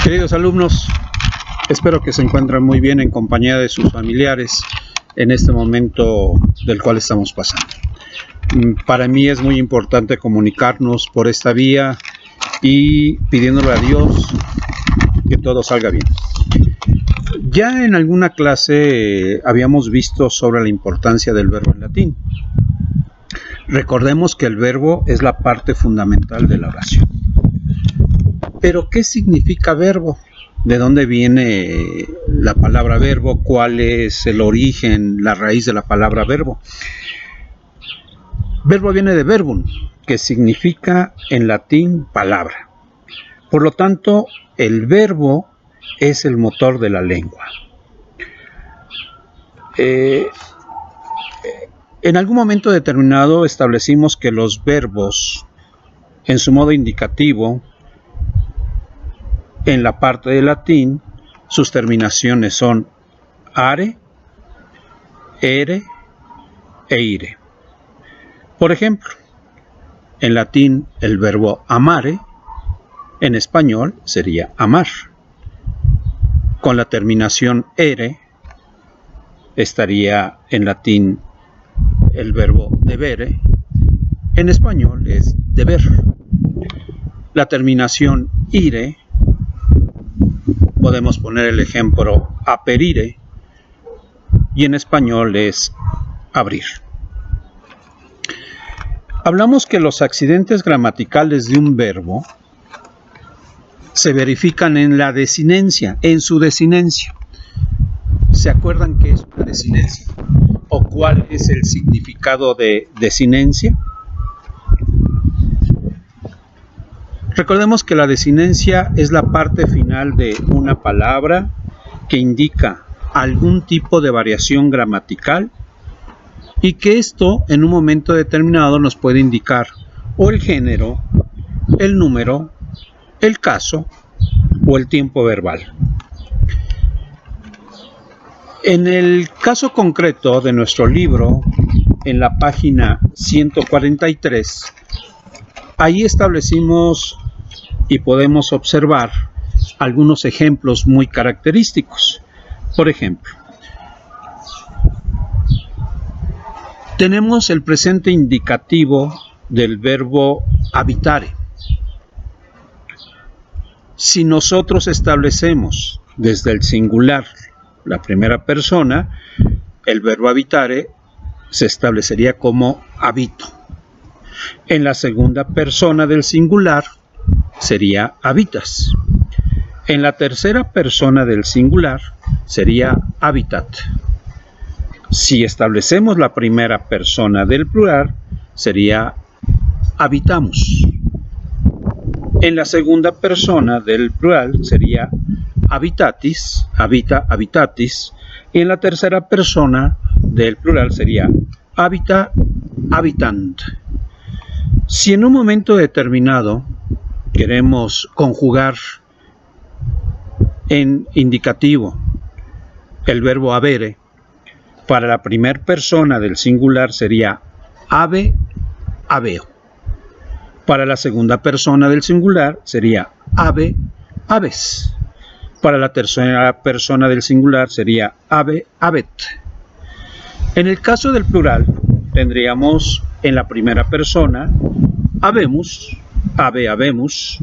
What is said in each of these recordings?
Queridos alumnos, espero que se encuentren muy bien en compañía de sus familiares en este momento del cual estamos pasando. Para mí es muy importante comunicarnos por esta vía y pidiéndole a Dios que todo salga bien. Ya en alguna clase habíamos visto sobre la importancia del verbo en latín. Recordemos que el verbo es la parte fundamental de la oración. Pero, ¿qué significa verbo? ¿De dónde viene la palabra verbo? ¿Cuál es el origen, la raíz de la palabra verbo? Verbo viene de verbum, que significa en latín palabra. Por lo tanto, el verbo es el motor de la lengua. En algún momento determinado establecimos que los verbos, en su modo indicativo, en la parte de latín, sus terminaciones son are, ere e ire. Por ejemplo, en latín el verbo amare, en español sería amar. Con la terminación ere estaría en latín el verbo debere, en español es deber. La terminación ire, podemos poner el ejemplo aperire, y en español es abrir. Hablamos que los accidentes gramaticales de un verbo se verifican en la desinencia, en su desinencia. ¿Se acuerdan qué es una desinencia? ¿O cuál es el significado de desinencia? Recordemos que la desinencia es la parte final de una palabra que indica algún tipo de variación gramatical y que esto en un momento determinado nos puede indicar o el género, el número, el caso o el tiempo verbal. En el caso concreto de nuestro libro, en la página 143, ahí establecimos y podemos observar algunos ejemplos muy característicos. Por ejemplo, tenemos el presente indicativo del verbo habitare. Si nosotros establecemos desde el singular la primera persona, el verbo habitare se establecería como habito. En la segunda persona del singular sería habitas. En la tercera persona del singular sería habitat. Si establecemos la primera persona del plural, sería habitamos. En la segunda persona del plural sería habitatis, habita, habitatis. Y en la tercera persona del plural sería habita, habitant. Si en un momento determinado queremos conjugar en indicativo el verbo habere, para la primera persona del singular sería habe, habeo. Para la segunda persona del singular sería habe, habes. Para la tercera persona del singular sería habe, habet. En el caso del plural tendríamos en la primera persona habemus, habe, habemus.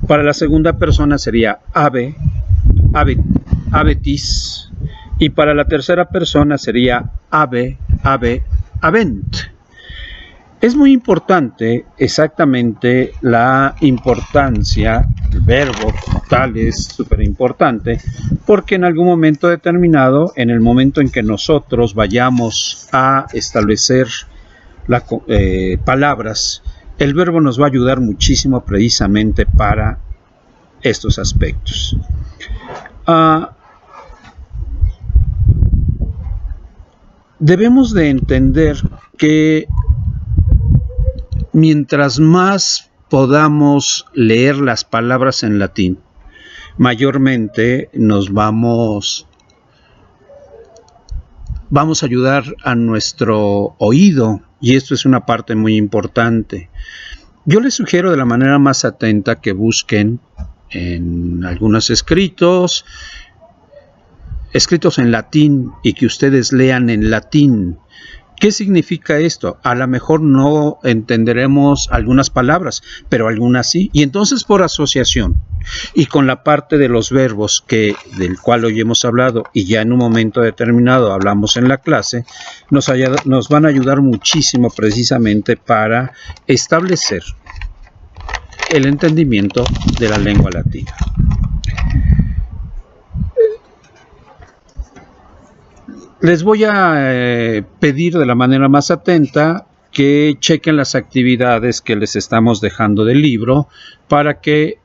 Para la segunda persona sería habe, habetis. Y para la tercera persona sería habe, habent. Es muy importante exactamente la importancia del verbo como tal, es súper importante, porque en algún momento determinado, en el momento en que nosotros vayamos a establecer palabras, el verbo nos va a ayudar muchísimo precisamente para estos aspectos. Debemos de entender que mientras más podamos leer las palabras en latín, mayormente nos vamos a ayudar a nuestro oído, y esto es una parte muy importante. Yo les sugiero de la manera más atenta que busquen en algunos escritos en latín y que ustedes lean en latín. ¿Qué significa esto? A lo mejor no entenderemos algunas palabras, pero algunas sí. Y entonces por asociación y con la parte de los verbos del cual hoy hemos hablado y ya en un momento determinado hablamos en la clase, nos van a ayudar muchísimo precisamente para establecer el entendimiento de la lengua latina. Les voy a pedir de la manera más atenta que chequen las actividades que les estamos dejando del libro para que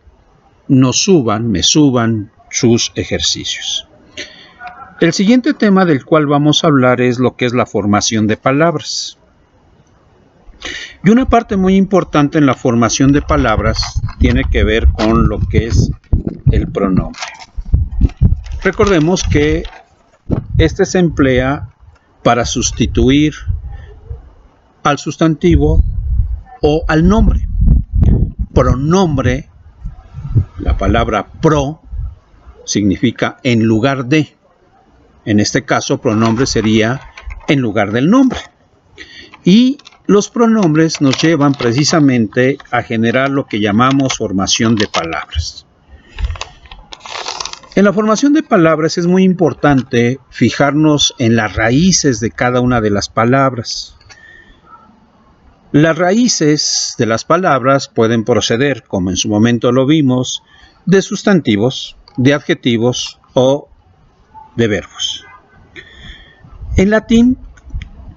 me suban sus ejercicios. El siguiente tema del cual vamos a hablar es lo que es la formación de palabras. Y una parte muy importante en la formación de palabras tiene que ver con lo que es el pronombre. Recordemos que este se emplea para sustituir al sustantivo o al nombre. Pronombre, la palabra pro, significa en lugar de. En este caso, pronombre sería en lugar del nombre. Y los pronombres nos llevan precisamente a generar lo que llamamos formación de palabras. En la formación de palabras es muy importante fijarnos en las raíces de cada una de las palabras. Las raíces de las palabras pueden proceder, como en su momento lo vimos, de sustantivos, de adjetivos o de verbos. En latín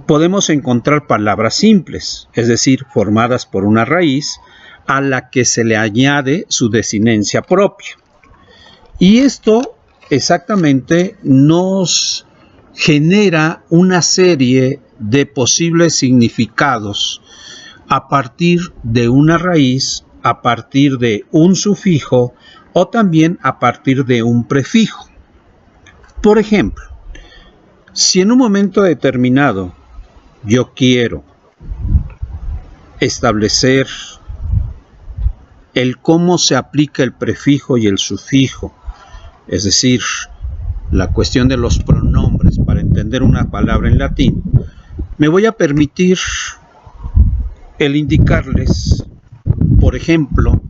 podemos encontrar palabras simples, es decir, formadas por una raíz a la que se le añade su desinencia propia. Y esto exactamente nos genera una serie de posibles significados a partir de una raíz, a partir de un sufijo o también a partir de un prefijo. Por ejemplo, si en un momento determinado yo quiero establecer el cómo se aplica el prefijo y el sufijo, es decir, la cuestión de los pronombres para entender una palabra en latín, me voy a permitir el indicarles, por ejemplo,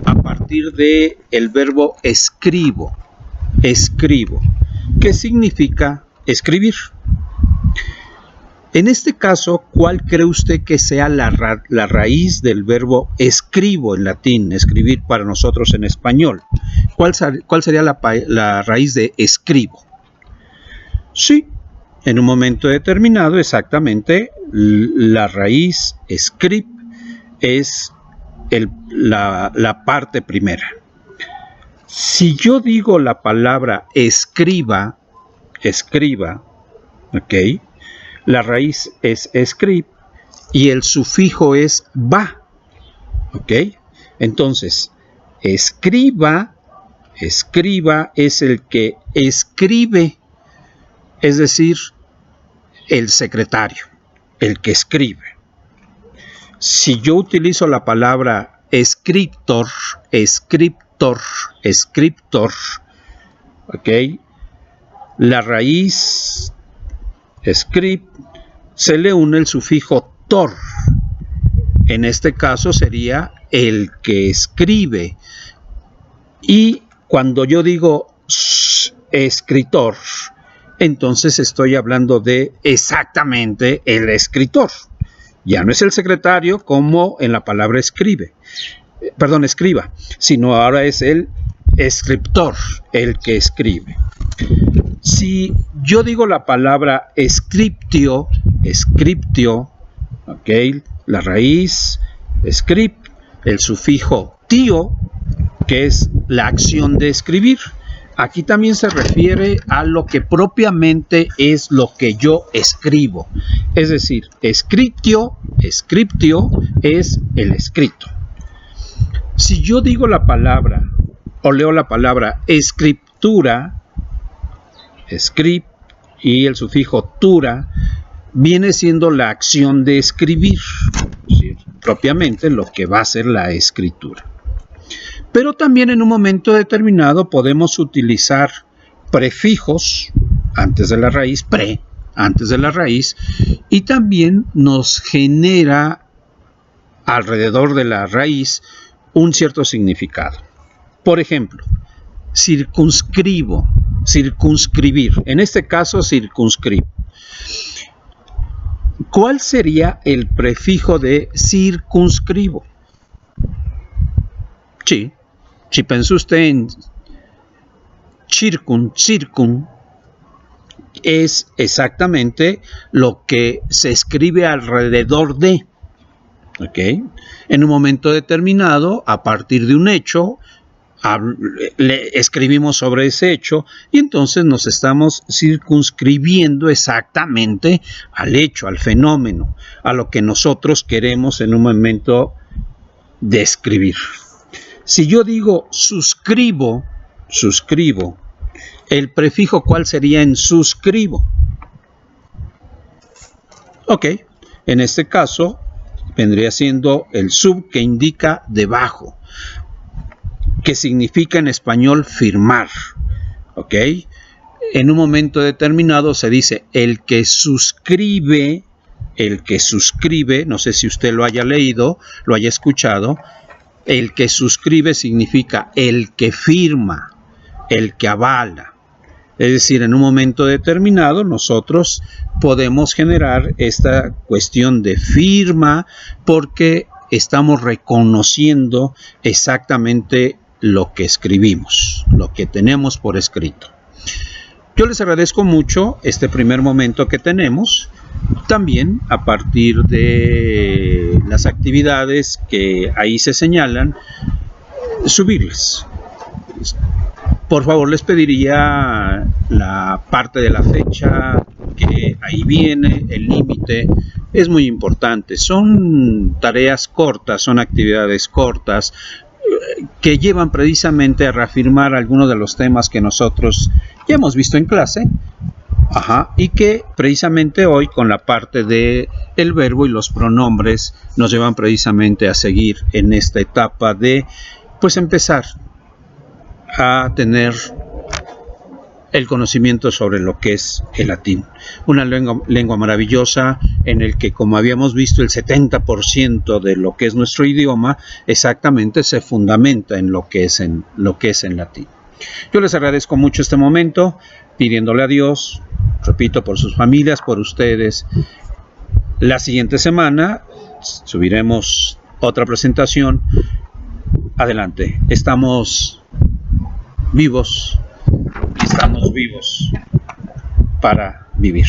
a partir de el verbo escribo, que significa escribir. En este caso, ¿cuál cree usted que sea la raíz del verbo escribo en latín, escribir para nosotros en español? ¿Cuál sería la raíz de escribo? Sí, en un momento determinado, exactamente, la raíz script es la parte primera. Si yo digo la palabra escriba, ¿ok? La raíz es script y el sufijo es va, ¿ok? Entonces, escriba es el que escribe, es decir, el secretario, el que escribe. Si yo utilizo la palabra escriptor, ¿ok? La raíz script se le une el sufijo tor. En este caso sería el que escribe. Y cuando yo digo escritor, entonces estoy hablando de exactamente el escritor. Ya no es el secretario como en la palabra escriba, sino ahora es el escriptor, el que escribe. Si yo digo la palabra scriptio, ¿ok? La raíz, script, el sufijo tio, que es la acción de escribir. Aquí también se refiere a lo que propiamente es lo que yo escribo. Es decir, scriptio es el escrito. Si yo digo la palabra o leo la palabra escritura, script y el sufijo tura, viene siendo la acción de escribir, ¿sí? Propiamente lo que va a ser la escritura. Pero también en un momento determinado podemos utilizar prefijos antes de la raíz, antes de la raíz, y también nos genera alrededor de la raíz un cierto significado. Por ejemplo, circunscribo, circunscribir, en este caso circunscribo. ¿Cuál sería el prefijo de circunscribo? Sí, si pensó usted en circun, es exactamente lo que se escribe alrededor de, ¿ok? En un momento determinado, a partir de un hecho, le escribimos sobre ese hecho y entonces nos estamos circunscribiendo exactamente al hecho, al fenómeno, a lo que nosotros queremos en un momento describir. Si yo digo suscribo, ¿el prefijo cuál sería en suscribo? Ok, en este caso vendría siendo el sub, que indica debajo, que significa en español firmar. Ok, en un momento determinado se dice el que suscribe, no sé si usted lo haya leído, lo haya escuchado. El que suscribe significa el que firma, el que avala. Es decir, en un momento determinado nosotros podemos generar esta cuestión de firma porque estamos reconociendo exactamente lo que escribimos, lo que tenemos por escrito. Yo les agradezco mucho este primer momento que tenemos. También a partir de las actividades que ahí se señalan, subirles. Por favor, les pediría la parte de la fecha que ahí viene, el límite, es muy importante. Son tareas cortas, son actividades cortas que llevan precisamente a reafirmar algunos de los temas que nosotros ya hemos visto en clase. Y que precisamente hoy con la parte de el verbo y los pronombres nos llevan precisamente a seguir en esta etapa de pues empezar a tener el conocimiento sobre lo que es el latín, una lengua maravillosa en el que, como habíamos visto, el 70% de lo que es nuestro idioma exactamente se fundamenta en lo que es en latín. Yo les agradezco mucho este momento, pidiéndole a Dios, repito, por sus familias, por ustedes. La siguiente semana subiremos otra presentación. Adelante, estamos vivos y estamos vivos para vivir.